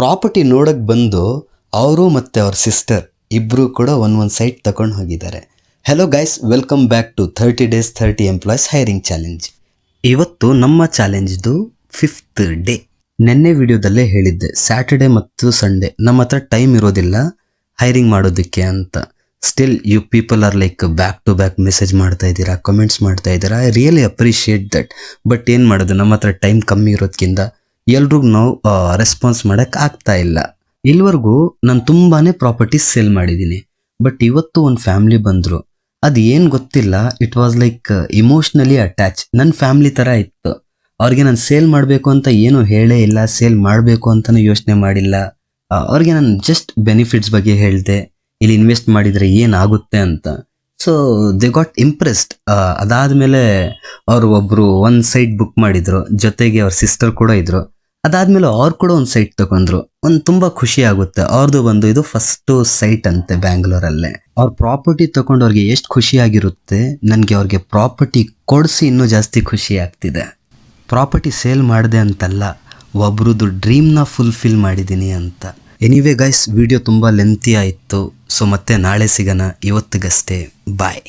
Property ನೋಡಕ್ಕೆ ಬಂದು ಅವರು ಮತ್ತು ಅವ್ರ ಸಿಸ್ಟರ್ ಇಬ್ಬರು ಕೂಡ ಒಂದೊಂದು ಸೈಟ್ ತಗೊಂಡು ಹೋಗಿದ್ದಾರೆ. Hello guys, welcome back to 30 days 30 employees hiring challenge. ಇವತ್ತು ನಮ್ಮ ಚಾಲೆಂಜ್ದು 5th ಡೇ. ನೆನ್ನೆ ವಿಡಿಯೋದಲ್ಲೇ ಹೇಳಿದ್ದೆ, ಸ್ಯಾಟರ್ಡೆ ಮತ್ತು ಸಂಡೇ ನಮ್ಮ ಹತ್ರ ಟೈಮ್ ಇರೋದಿಲ್ಲ ಹೈರಿಂಗ್ ಮಾಡೋದಕ್ಕೆ ಅಂತ. Still you people are like back to back message ಮಾಡ್ತಾ ಇದ್ದೀರಾ, ಕಮೆಂಟ್ಸ್ ಮಾಡ್ತಾ ಇದ್ದೀರಾ. I really appreciate that. But ಏನು ಮಾಡೋದು, ನಮ್ಮ ಹತ್ರ ಟೈಮ್ ಕಮ್ಮಿ ಇರೋದಕ್ಕಿಂತ ಎಲ್ರಿಗೂ ನಾವು ರೆಸ್ಪಾನ್ಸ್ ಮಾಡೋಕ್ಕೆ ಆಗ್ತಾ ಇಲ್ಲ. ಇಲ್ಲಿವರೆಗೂ ನಾನು ತುಂಬಾ ಪ್ರಾಪರ್ಟೀಸ್ ಸೇಲ್ ಮಾಡಿದ್ದೀನಿ. ಬಟ್ ಇವತ್ತು ಒಂದು ಫ್ಯಾಮ್ಲಿ ಬಂದರು. ಅದು ಏನು ಗೊತ್ತಿಲ್ಲ, it was like emotionally attach. ನನ್ನ ಫ್ಯಾಮ್ಲಿ ಥರ ಇತ್ತು. ಅವ್ರಿಗೆ ನಾನು ಸೇಲ್ ಮಾಡಬೇಕು ಅಂತ ಏನೂ ಹೇಳೇ ಇಲ್ಲ, ಸೇಲ್ ಮಾಡಬೇಕು ಅಂತಲೂ ಯೋಚನೆ ಮಾಡಿಲ್ಲ. ಅವ್ರಿಗೆ ನಾನು ಜಸ್ಟ್ ಬೆನಿಫಿಟ್ಸ್ ಬಗ್ಗೆ ಹೇಳಿದೆ, ಇಲ್ಲಿ ಇನ್ವೆಸ್ಟ್ ಮಾಡಿದರೆ ಏನಾಗುತ್ತೆ ಅಂತ. So they got impressed. ಅದಾದಮೇಲೆ ಅವರು ಒಬ್ಬರು ಒಂದು ಸೈಟ್ ಬುಕ್ ಮಾಡಿದರು, ಜೊತೆಗೆ ಅವ್ರ ಸಿಸ್ಟರ್ ಕೂಡ ಇದ್ದರು. ಅದಾದಮೇಲೆ ಅವ್ರು ಕೂಡ ಒಂದು ಸೈಟ್ ತಗೊಂಡ್ರು. ತುಂಬ ಖುಷಿ ಆಗುತ್ತೆ. ಅವ್ರದ್ದು ಬಂದು ಇದು ಫಸ್ಟು ಸೈಟ್ ಅಂತೆ ಬ್ಯಾಂಗ್ಳೂರಲ್ಲೇ. ಅವ್ರ ಪ್ರಾಪರ್ಟಿ ತಗೊಂಡು ಅವ್ರಿಗೆ ಎಷ್ಟು ಖುಷಿ ಆಗಿರುತ್ತೆ, ನನಗೆ ಅವ್ರಿಗೆ ಪ್ರಾಪರ್ಟಿ ಕೊಡಿಸಿ ಇನ್ನೂ ಜಾಸ್ತಿ ಖುಷಿ ಆಗ್ತಿದೆ. ಪ್ರಾಪರ್ಟಿ ಸೇಲ್ ಮಾಡಿದೆ ಅಂತಲ್ಲ, ಒಬ್ರದ್ದು ಡ್ರೀಮ್ನ ಫುಲ್ಫಿಲ್ ಮಾಡಿದ್ದೀನಿ ಅಂತ. ಎನಿವೇ ಗೈಸ್, ವಿಡಿಯೋ ತುಂಬ ಲೆಂತಿ ಆಯಿತು. ಸೊ ಮತ್ತೆ ನಾಳೆ ಸಿಗೋಣ. ಇವತ್ತಿಗಷ್ಟೇ ಬಾಯ್.